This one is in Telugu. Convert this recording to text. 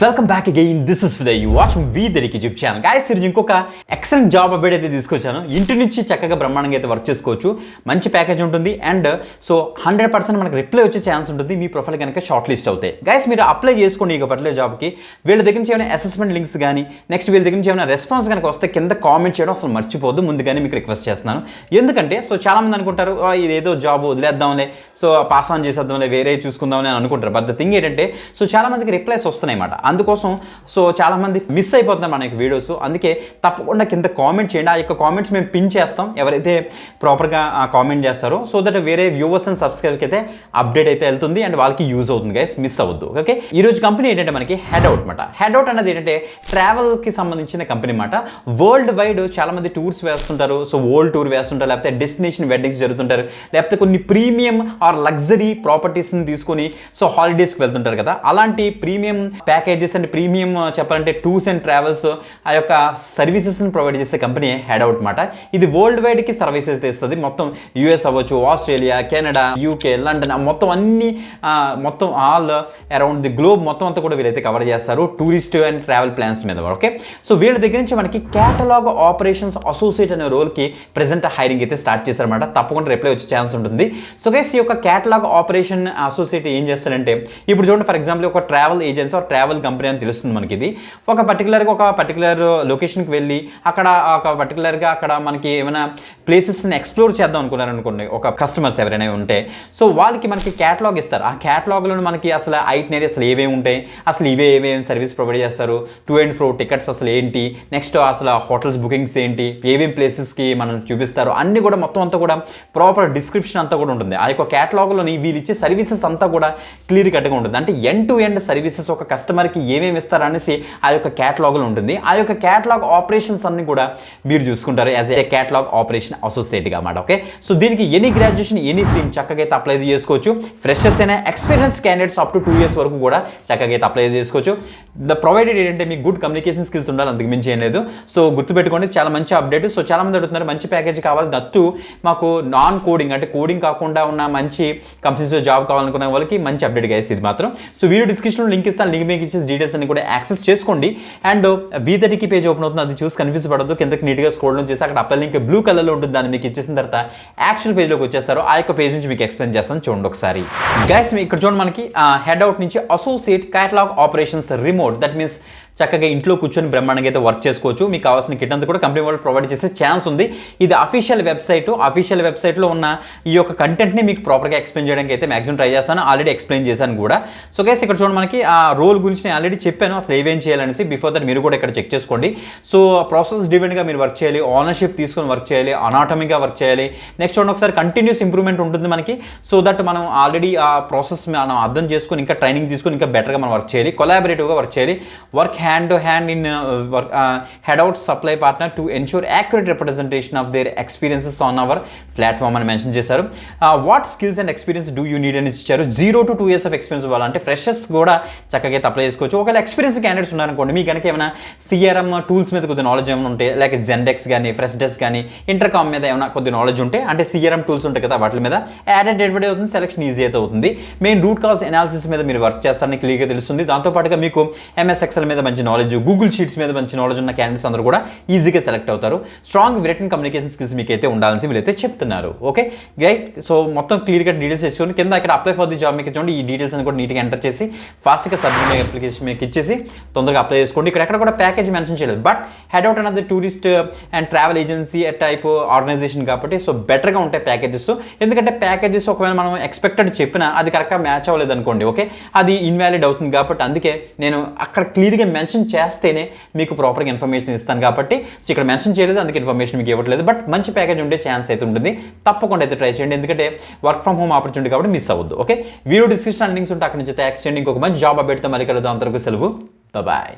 Welcome back again. This is విదయ్. యు వాచింగ్ వి దరికి యూట్యూబ్ ఛానల్. గైస్ ఈరోజు ఇంకొక ఎక్సలెంట్ జాబ్ అప్డేట్ అయితే తీసుకొచ్చాను. ఇంటి నుంచి చక్కగా బ్రహ్మాండంగా అయితే వర్క్ చేసుకోవచ్చు. మంచి ప్యాకేజ్ ఉంటుంది అండ్ సో 100% మనకు రిప్లై వచ్చే ఛాన్స్ ఉంటుంది మీ ప్రొఫైల్ కనుక షార్ట్ లిస్ట్ అవుతాయి. గైస్ మీరు అప్లై చేసుకోండి ఈ పర్టికులర్ జాబ్కి. వీళ్ళ దగ్గర నుంచి ఏమైనా అసెస్మెంట్ లింక్స్ కానీ నెక్స్ట్ వీళ్ళ దగ్గర నుంచి ఏమైనా రెస్పాన్స్ కనుక వస్తే కింద కామెంట్ చేయడం అసలు మర్చిపోద్దు. ముందుగానే మీకు రిక్వెస్ట్ చేస్తున్నాను. ఎందుకంటే సో చాలామంది అనుకుంటారు ఇదేదో జాబ్ వదిలేద్దాంలే, సో పాస్ ఆన్ చేసేద్దాంలే, వేరే చూసుకుందాంలే అని అనుకుంటారు. బట్ ద థింగ్ ఏంటంటే సో చాలామందికి రిప్లైస్ వస్తున్నాయి అన్నమాట. అందుకోసం సో చాలామంది మిస్ అయిపోతున్నారు మన యొక్క వీడియోస్. అందుకే తప్పకుండా కింద కామెంట్ చేయండి. ఆ యొక్క కామెంట్స్ మేము పిన్ చేస్తాం ఎవరైతే ప్రాపర్గా కామెంట్ చేస్తారో, సో దట్ వేరే వ్యూవర్స్ అండ్ సబ్స్క్రైబర్కి అయితే అప్డేట్ అయితే వెళ్తుంది అండ్ వాళ్ళకి యూజ్ అవుతుంది. గైస్ మిస్ అవ్వద్దు. ఓకే, ఈరోజు కంపెనీ ఏంటంటే మనకి హెడ్ అవుట్ అనమాట. హెడ్ అవుట్ అనేది ఏంటంటే ట్రావెల్కి సంబంధించిన కంపెనీ అనమాట. వరల్డ్ వైడ్ చాలామంది టూర్స్ వేస్తుంటారు. సో వరల్డ్ టూర్ వేస్తుంటారు, లేకపోతే డెస్టినేషన్ వెడ్డింగ్స్ జరుగుతుంటారు, లేకపోతే కొన్ని ప్రీమియం ఆర్ లగ్జరీ ప్రాపర్టీస్ని తీసుకొని సో హాలిడేస్కి వెళ్తుంటారు కదా. అలాంటి ప్రీమియం ప్యాకేజెస్ అండ్ ప్రీమియం చెప్పాలంటే టూర్స్ అండ్ ట్రావెల్స్ ఆ యొక్క సర్వీసెస్ని ప్రొవైడ్ చేసే కంపెనీ హెడ్ అవుట్ అనమాట. ఇది వరల్డ్ వైడ్కి సర్వీసెస్ తెస్తుంది. మొత్తం యూఎస్ అవ్వచ్చు, ఆస్ట్రేలియా, కెనడా, యూకే, లండన్, మొత్తం అన్ని మొత్తం ఆల్ అరౌండ్ ది గ్లోబ్ మొత్తం అంతా కూడా వీళ్ళైతే కవర్ చేస్తారు టూరిస్ట్ అండ్ ట్రావెల్ ప్లాన్స్ మీద. ఓకే, సో వీళ్ళ దగ్గర నుంచి మనకి క్యాటలాగ్ ఆపరేషన్స్ అసోసియేట్ అనే రోల్కి ప్రెజెంట్ హైరింగ్ అయితే స్టార్ట్ చేశారన్నమాట. తప్పకుండా రిప్లై వచ్చే ఛాన్స్ ఉంటుంది. సో గైస్ ఈ యొక్క క్యాటలాగ్ ఆపరేషన్ అసోసియేట్ ఏం చేస్తారంటే, ఇప్పుడు చూడండి ఫర్ ఎగ్జాంపుల్ ఒక travel agency or travel company అని తెలుస్తుంది మనకి. ఇది ఒక పర్టికులర్ లొకేషన్కి వెళ్ళి అక్కడ ఒక పర్టికులర్గా అక్కడ మనకి ఏమైనా ప్లేసెస్ని ఎక్స్ప్లోర్ చేద్దాం అనుకోండి ఒక కస్టమర్స్ ఎవరైనా ఉంటే, సో వాళ్ళకి మనకి క్యాటలాగ్ ఇస్తారు. ఆ క్యాటలాగ్లో మనకి అసలు ఐటినరీ అసలు ఏవేమి ఉంటాయి, అసలు ఏమేమి సర్వీస్ ప్రొవైడ్ చేస్తారు, టు అండ్ ఫ్రో టికెట్స్ అసలు ఏంటి, నెక్స్ట్ అసలు హోటల్స్ బుకింగ్స్ ఏంటి, ఏమేమి ప్లేసెస్కి మనం చూపిస్తారు, అన్నీ కూడా మొత్తం అంతా కూడా ప్రాపర్ డిస్క్రిప్షన్ అంతా కూడా ఉంటుంది. ఆ యొక్క క్యాటలాగ్లోని వీళ్ళు ఇచ్చే సర్వీసెస్ అంతా కూడా క్లియర్ కట్గా ఉంటుంది. అంటే ఎండ్ టు ఎండ్ సర్వీసెస్ ఒక కస్టమర్కి ఏమేమి ఇస్తారనేసి ఆ యొక్క క్యాటలాగ్లో ఉంటుంది. ఆ యొక్క క్యాటలాగ్ ఆపరేషన్స్ అన్ని కూడా మీరు చూసుకుంటారు యాజ్ ఏ క్యాటలాగ్ ఆపరేషన్ అసోసియేట్గా అన్నమాట. ఓకే, సో దీనికి ఎనీ గ్రాడ్యుయేషన్ ఎనీ స్ట్రీమ్ చక్కగా అయితే అప్లై చేసుకోవచ్చు. ఫ్రెషర్స్ అయినా experience candidates up to 2 years వరకు కూడా చక్కగా అయితే అప్లై చేసుకోవచ్చు. ద ప్రొవైడెడ్ ఏంటంటే మీకు గుడ్ కమ్యూనికేషన్ స్కిల్స్ ఉండాలి, అంతకు మించి ఏం లేదు. సో గుర్తుపెట్టుకోండి, చాలా మంచి అప్డేట్. సో చాలా మంది అడుగుతున్నారు మంచి ప్యాకేజ్ కావాలి, దట్టు మాకు నాన్ కోడింగ్ అంటే కోడింగ్ కాకుండా ఉన్న మంచి కంపెనీస్లో జాబ్ కావాలనుకునే వాళ్ళకి మంచి అప్డేట్ గైస్ ఇది మాత్రం. సో వీడియో డిస్క్రిప్షన్లో లింక్ ఇస్తాను, లింక్ మీకు ఇచ్చేసి డీటెయిల్స్ అన్ని కూడా యాక్సెస్ చేసుకోండి. అండ్ వీదరికి పేజ్ ఓపెన్ అవుతుంది, అది చూసి కన్ఫ్యూజ్ పడద్దు. కిందకి నీట్గా స్క్రోల్ చేసి అక్కడ అప్లై లింక్ బ్లూ కలర్లో ఉంటుంది, దాన్ని మీకు ఇచ్చేసిన తర్వాత యాక్చువల్ పేజ్లోకి వచ్చేస్తారు. ఆ యొక్క పేజ్ నుంచి మీకు ఎక్స్ప్లెయిన్ చేస్తాను, చూడండి ఒకసారి. గైస్ ఇక్కడ చూడండి మనకి హెడ్ అవుట్ నుంచి associate catalogue operations remote, that means చక్కగా ఇంట్లో కూర్చొని బ్రహ్మాండంగా అయితే వర్క్ చేసుకోవచ్చు. మీకు కావాల్సిన కిట్ అంతా కూడా కంపెనీ వాళ్ళు ప్రొవైడ్ చేసే ఛాన్స్ ఉంది. ఇది అఫీషియల్ వెబ్సైట్లో ఉన్న ఈ యొక్క కంటెంట్ని మీకు ప్రాపర్గా ఎక్స్ప్లెయిన్ చేయడానికి అయితే మ్యాక్సిమం ట్రై చేస్తాను. ఆల్రెడీ ఎక్స్ప్లెయిన్ చేశాను కూడా. సో గైస్ ఇక్కడ చూడండి మనకి ఆ రోల్ గురించి నేను ఆల్రెడీ చెప్పాను, అసలు ఏమేం చేయాలనేసి. బిఫోర్ దట్ మీరు కూడా ఇక్కడ చెక్ చేసుకోండి. సో ప్రాసెస్ డ్రివెన్గా మీరు వర్క్ చేయాలి, ఓనర్షిప్ తీసుకొని వర్క్ చేయాలి, అనాటమీగా వర్క్ చేయాలి. నెక్స్ట్ చూడండి ఒకసారి కంటిన్యూస్ ఇంప్రూవ్మెంట్ ఉంటుంది మనకి. సో దట్ మనం ఆల్రెడీ ఆ ప్రాసెస్ మనం అర్థం చేసుకొని ఇంకా ట్రైనింగ్ తీసుకొని ఇంకా బెటర్గా మనం వర్క్ చేయాలి, కొలాబరేటివ్గా వర్క్ చేయాలి. Work hand to hand in head out supply partner to ensure accurate representation of their experiences on our platform అని మెన్షన్ చేశారు. What skills and experience do you need అని ఇచ్చారు. 0 to 2 years ఆఫ్ ఎక్స్పీరియన్స్ ఇవ్వాలంటే ఫ్రెషర్స్ కూడా చక్కగా అయితే అప్లై చేసుకోవచ్చు. ఒకవేళ ఎక్స్పీరియన్స్ క్యాండిడేట్స్ ఉన్నారనుకోండి, మీకు కనుక ఏమైనా సిఆర్ఎం టూల్స్ మీద కొద్ది నాలెడ్జ్ ఏమైనా ఉంటే, లైక్ జెండెక్స్ కానీ ఫ్రెష్ డెస్క్ కానీ ఇంటర్కామ్ మీద ఏమైనా కొద్ది నాలెడ్జ్ ఉంటే, అంటే సిఆర్ఎం టూల్స్ ఉంటాయి కదా వాటి మీద యాడెడ్ ఎడ్వర్డ్ అవుతుంది, సెలెక్షన్ ఈజీ అయితే అవుతుంది. మెయిన్ రూట్ కాజ్ ఎనాలిసిస్ మీద మీరు వర్క్ చేస్తారని క్లియర్గా తెలుస్తుంది. దాంతోపాటుగా మీకు ఎంఎస్ ఎక్సెల్ మీద మంచి నాలెడ్జ్, గూగుల్ షీట్స్ మీద మంచి నాలెడ్జ్ ఉన్న క్యాండిడేట్స్ అందరూ కూడా ఈజీగా సెలెక్ట్ అవుతారు. స్ట్రాంగ్ రిటన్ కమ్యూనికేషన్ స్కిల్స్ మీకు అయితే ఉండాలని వీళ్ళైతే చెప్తున్నారు. ఓకే గైట్, సో మొత్తం క్లియర్గా డీటెయిల్స్ చేసుకొని కింద ఇక్కడ అప్లై ఫర్ ది జాబ్ మీకు చూడండి. ఈ డీటెయిల్స్ అని కూడా నీట్గా ఎంటర్ చేసి ఫాస్ట్గా సబ్మిట్ అప్లికేషన్ మీకు ఇచ్చేసి తొందరగా అప్లై చేసుకోండి. ఇక్కడ ఎక్కడ కూడా ప్యాకేజ్ మెన్షన్ చేయలేదు, బట్ హెడ్ అవుట్ అనేది tourist and travel agency type organisation కాబట్టి సో బెటర్గా ఉంటాయి ప్యాకేజెస్. ఎందుకంటే ప్యాకేజెస్ ఒకవేళ మనం ఎక్స్పెక్టెడ్ చెప్పినా అది కరెక్ట్గా మ్యాచ్ అవ్వలేదు అనుకోండి, ఓకే అది ఇన్వాలిడ్ అవుతుంది. కాబట్టి అందుకే నేను అక్కడ క్లియర్గా మెన్షన్ చేస్తేనే మీకు ప్రాపర్గా ఇన్ఫర్మేషన్ ఇస్తాను. కాబట్టి ఇక్కడ మెన్షన్ చేయలేదు, అందుకే ఇన్ఫర్మేషన్ మీకు ఇవ్వట్లేదు. బట్ మంచి ప్యాకేజ్ ఉండే ఛాన్స్ అయితే ఉంటుంది. తప్పకుండా అయితే ట్రై చేయండి, ఎందుకంటే వర్క్ ఫ్రమ్ హోమ్ ఆపర్చునిటీ కాబట్టి మిస్ అవ్వద్దు. ఓకే, వీడియో డిస్క్రిప్షన్ లింక్స్ ఉంటే అక్కడ నుంచి ట్యాక్స్ చేయండి. ఇంకొక మంచి జాబ్ అప్డేట్తో మళ్ళీ కలుద్దాం. అంతవరకు సెలవు, బాయ్.